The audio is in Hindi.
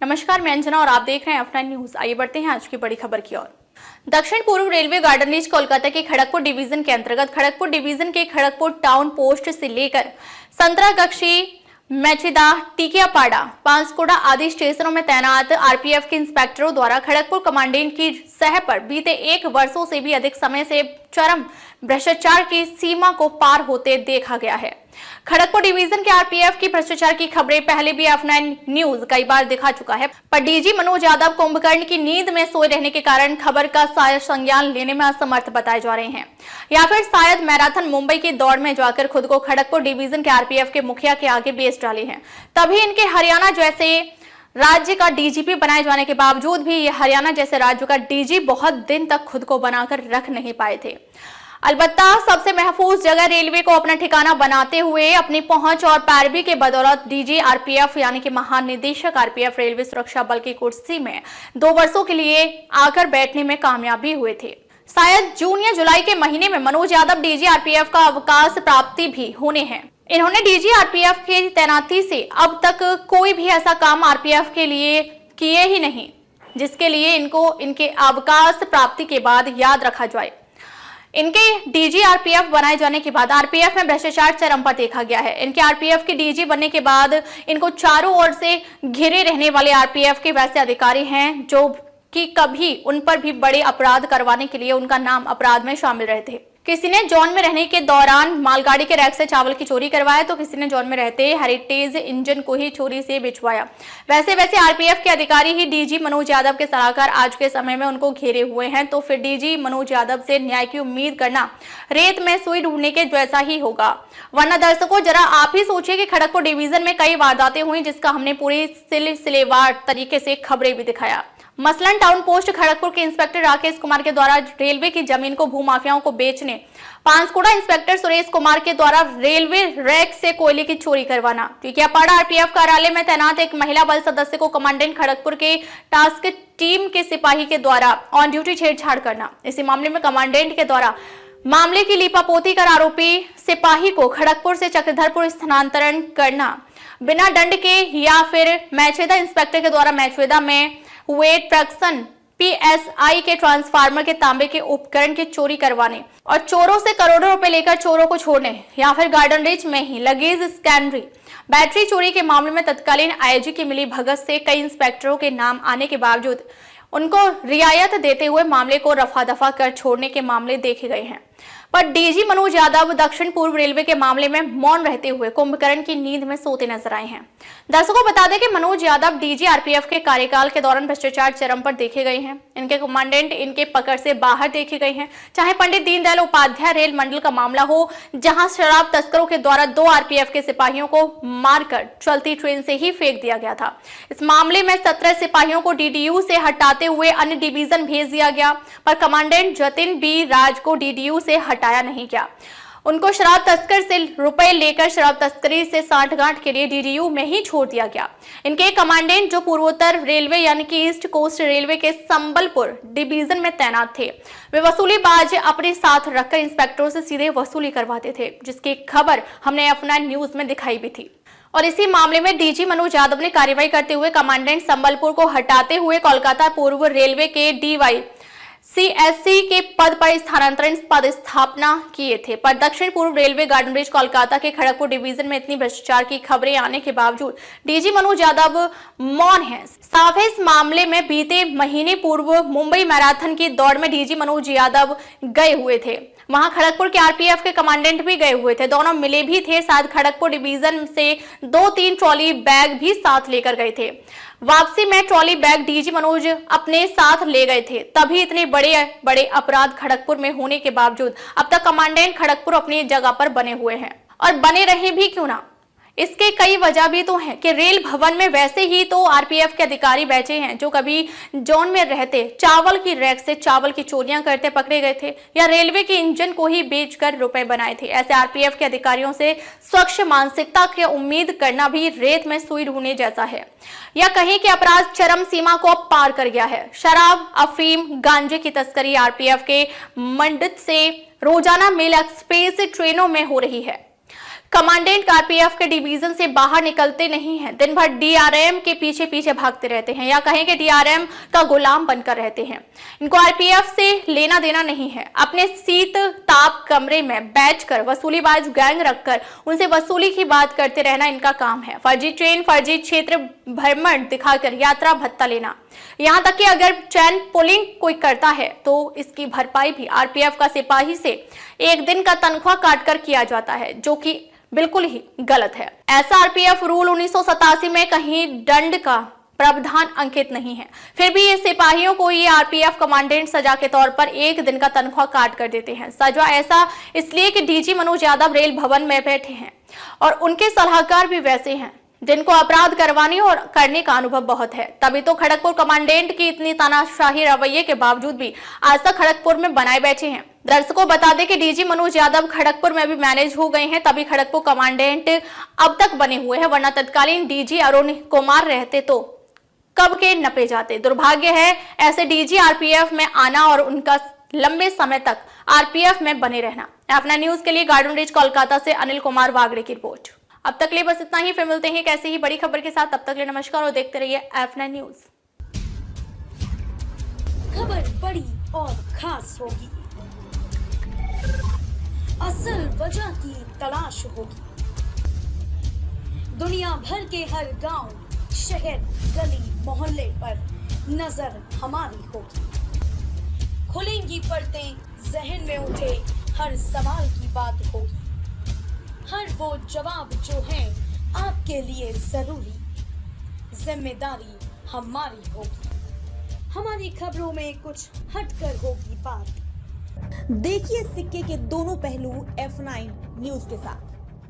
नमस्कार, मैं अंजना और आप देख रहे हैं F9 न्यूज। आइए बढ़ते हैं आज की बड़ी खबर की ओर। दक्षिण पूर्व रेलवे गार्डन रीच कोलकाता के खड़गपुर डिवीजन के अंतर्गत खड़गपुर डिवीजन के खड़गपुर टाउन पोस्ट से लेकर संतरागक्षी, मेचेदा, टिकियापाड़ा, पांसकोड़ा आदि स्टेशनों में तैनात आरपीएफ के इंस्पेक्टरों द्वारा खड़गपुर कमांडेंट की सह पर बीते 1 वर्षों से भी अधिक समय से चरम भ्रष्टाचार की सीमा को पार होते देखा गया है। खड़गपुर डिवीजन के आरपीएफ की भ्रष्टाचार की खबरें पहले भी F9 न्यूज कई बार दिखा चुका है, पर डीजी मनोज यादव कुंभकर्ण की नींद में सोए रहने के कारण खबर का शायद संज्ञान लेने में असमर्थ बताए जा रहे हैं, या फिर शायद मैराथन मुंबई की दौड़ में जाकर खुद को खड़गपुर डिवीजन के आरपीएफ के मुखिया के आगे बेच डाले हैं। तभी इनके हरियाणा जैसे राज्य का डीजीपी बनाए जाने के बावजूद भी ये हरियाणा जैसे राज्य का डीजी बहुत दिन तक खुद को बनाकर रख नहीं पाए थे। अलबत्ता सबसे महफूज जगह रेलवे को अपना ठिकाना बनाते हुए अपनी पहुंच और पैरवी के बदौलत डीजी आरपीएफ यानी कि महानिदेशक आरपीएफ रेलवे सुरक्षा बल की कुर्सी में 2 वर्षों के लिए आकर बैठने में कामयाबी हुए थे। शायद जून या जुलाई के महीने में मनोज यादव डीजी आरपीएफ का अवकाश प्राप्ति भी होने हैं। इन्होंने डीजी आरपीएफ की तैनाती से अब तक कोई भी ऐसा काम आरपीएफ के लिए किए ही नहीं जिसके लिए इनको इनके अवकाश प्राप्ति के बाद याद रखा जाए। इनके डीजी आरपीएफ बनाए जाने के बाद आरपीएफ में भ्रष्टाचार चरम पर देखा गया है। इनके आरपीएफ के डीजी बनने के बाद इनको चारों ओर से घिरे रहने वाले आरपीएफ के वैसे अधिकारी हैं जो कि कभी उन पर भी बड़े अपराध करवाने के लिए उनका नाम अपराध में शामिल रहे थे। किसी ने जॉन में रहने के दौरान मालगाड़ी के रैक से चावल की चोरी करवाया तो किसी ने जॉन में रहते हेरिटेज इंजन को ही चोरी से बिछवाया। वैसे आरपीएफ के अधिकारी ही डीजी मनोज यादव के सलाहकार आज के समय में उनको घेरे हुए हैं, तो फिर डीजी मनोज यादव से न्याय की उम्मीद करना रेत में सुई ढूंढने के जैसा ही होगा। वरना दर्शकों, जरा आप ही सोचिए कि खड़गपुर डिवीजन में कई वारदातें हुई जिसका हमने पूरी सिलसिलेवार तरीके से खबरें भी दिखाया। मसलन टाउन पोस्ट खड़गपुर के इंस्पेक्टर राकेश कुमार के द्वारा रेलवे की जमीन को भूमाफियाओं को बेचने, पांसकोड़ा इंस्पेक्टर सुरेश कुमार के द्वारा रेलवे रैक से कोयले की चोरी करवाना, टिकियापाड़ा आरपीएफ कार्यालय में तैनात एक महिला बल सदस्य को कमांडेंट खड़गपुर के टास्क टीम के सिपाही के द्वारा ऑन ड्यूटी छेड़छाड़ करना। इसी मामले में कमांडेंट के द्वारा मामले की लीपापोती कर आरोपी सिपाही को खड़गपुर से चक्रधरपुर स्थानांतरण करना, बिना दंड के, या फिर मेचेदा इंस्पेक्टर के द्वारा मेचेदा में वेट फ्रैक्शन पीएसआई के ट्रांसफार्मर के तांबे के उपकरण की चोरी करवाने और चोरों से करोड़ों रुपए लेकर चोरों को छोड़ने, या फिर गार्डन रीच में ही लगेज स्कैनरी बैटरी चोरी के मामले में तत्कालीन आईजी की मिली भगत से कई इंस्पेक्टरों के नाम आने के बावजूद उनको रियायत देते हुए मामले को रफा दफा कर छोड़ने के मामले देखे गए हैं। पर डीजी मनोज यादव दक्षिण पूर्व रेलवे के मामले में मौन रहते हुए कुंभकर्ण की नींद में सोते नजर आए हैं। दर्शकों, बता दें कि मनोज यादव डीजी आरपीएफ के कार्यकाल के दौरान भ्रष्टाचार चरम पर देखे गए हैं। इनके कमांडेंट इनके पकड़ से बाहर देखे गए हैं, चाहे पंडित दीनदयाल उपाध्याय रेल मंडल का मामला हो, जहां शराब तस्करों के द्वारा 2 आरपीएफ के सिपाहियों को मारकर चलती ट्रेन से ही फेंक दिया गया था। इस मामले में 17 सिपाहियों को डीडीयू से हटाते हुए अन्य डिवीजन भेज दिया गया, पर कमांडेंट जतिन बी राज को डीडीयू से हटाया नहीं गया। उनको शराब तस्कर से रुपए लेकर शराब तस्करी से साठगांठ के लिए डीडीयू में ही छोड़ दिया गया। इनके कमांडेंट जो पूर्वोत्तर रेलवे यानी कि ईस्ट कोस्ट रेलवे के संबलपुर डिवीजन में तैनात थे, वे वसूलीबाज अपने साथ रखकर इंस्पेक्टरों से सीधे वसूली करवाते थे, जिसकी खबर हमने F9 न्यूज में दिखाई भी थी। और इसी मामले में डीजी मनोज यादव ने कार्रवाई करते हुए कमांडेंट संबलपुर को हटाते हुए कोलकाता पूर्व रेलवे के डीवाई सीएससी के पद पर स्थानांतरण पदस्थापना किए थे। पर दक्षिण पूर्व रेलवे गार्डन रीच कोलकाता के खड़गपुर डिवीजन में इतनी भ्रष्टाचार की खबरें आने के बावजूद डीजी मनोज यादव मौन हैं। साफ है, इस मामले में बीते महीने पूर्व मुंबई मैराथन की दौड़ में डीजी मनोज यादव गए हुए थे। वहां खड़गपुर के आरपीएफ के कमांडेंट भी गए हुए थे, दोनों मिले भी थे। साथ खड़गपुर डिवीजन से 2-3 ट्रॉली बैग भी साथ लेकर गए थे। वापसी में ट्रॉली बैग डीजी मनोज अपने साथ ले गए थे। तभी इतने बड़े अपराध खड़गपुर में होने के बावजूद अब तक कमांडेंट खड़गपुर अपनी जगह पर बने हुए हैं, और बने रहे भी क्यों ना। इसके कई वजह भी तो हैं कि रेल भवन में वैसे ही तो आरपीएफ के अधिकारी बैठे हैं जो कभी जोन में रहते चावल की रैक से चावल की चोरियां करते पकड़े गए थे, या रेलवे के इंजन को ही बेचकर रुपए बनाए थे। ऐसे आरपीएफ के अधिकारियों से स्वच्छ मानसिकता की उम्मीद करना भी रेत में सुई ढूंढने जैसा है, या कहीं कि अपराध चरम सीमा को पार कर गया है। शराब, अफीम, गांजे की तस्करी आरपीएफ के मंडित से रोजाना मेल एक्सप्रेस ट्रेनों में हो रही है। कमांडेंट आरपीएफ के डिवीजन से बाहर निकलते नहीं हैं, दिन भर डीआरएम के पीछे पीछे भागते रहते हैं या कहें कि डीआरएम का गुलाम बनकर रहते हैं। इनको आरपीएफ से लेना देना नहीं है। अपने शीत ताप कमरे में बैठकर वसूलीबाज गैंग रखकर उनसे वसूली की बात करते रहना इनका काम है। फर्जी ट्रेन, फर्जी क्षेत्र भ्रमण दिखाकर यात्रा भत्ता लेना, यहां तक कि अगर चैन पुलिंग कोई करता है तो इसकी भरपाई भी आरपीएफ का सिपाही से एक दिन का तनख्वाह काटकर किया जाता है, जो कि बिल्कुल ही गलत है। ऐसा आरपीएफ रूल 1987 में कहीं दंड का प्रावधान अंकित नहीं है। फिर भी ये सिपाहियों को ये आरपीएफ कमांडेंट सजा के तौर पर एक दिन का तनख्वाह काट कर देते हैं। सजा ऐसा इसलिए कि डीजी मनोज यादव रेल भवन में बैठे हैं और उनके सलाहकार भी वैसे हैं जिनको अपराध करवाने और करने का अनुभव बहुत है। तभी तो खड़गपुर कमांडेंट की इतनी तानाशाही रवैये के बावजूद भी आज तक खड़गपुर में बनाए बैठे हैं। दर्शकों बता दें कि डीजी मनोज यादव खड़गपुर में भी मैनेज हो गए हैं, तभी खड़गपुर कमांडेंट अब तक बने हुए हैं, वरना तत्कालीन डीजी अरुण कुमार रहते तो कब के नपे जाते। दुर्भाग्य है ऐसे डीजी आरपीएफ में आना और उनका लंबे समय तक आरपीएफ में बने रहना। अपना न्यूज के लिए गार्डन रिच कोलकाता से अनिल कुमार वागड़े की रिपोर्ट। अब तक लिए बस इतना ही, फिर मिलते हैं कैसे ही बड़ी खबर के साथ। तब तक लिए नमस्कार और देखते रहिए F9 न्यूज। खबर बड़ी और खास होगी, असल वजह की तलाश होगी, दुनिया भर के हर गांव, शहर, गली, मोहल्ले पर नजर हमारी होगी। खुलेंगी पर्दें, जहन में उठे हर सवाल की बात होगी, हर वो जवाब जो है आपके लिए जरूरी, जिम्मेदारी हमारी होगी। हमारी खबरों में कुछ हटकर होगी बात। देखिए सिक्के के दोनों पहलू F9 न्यूज के साथ।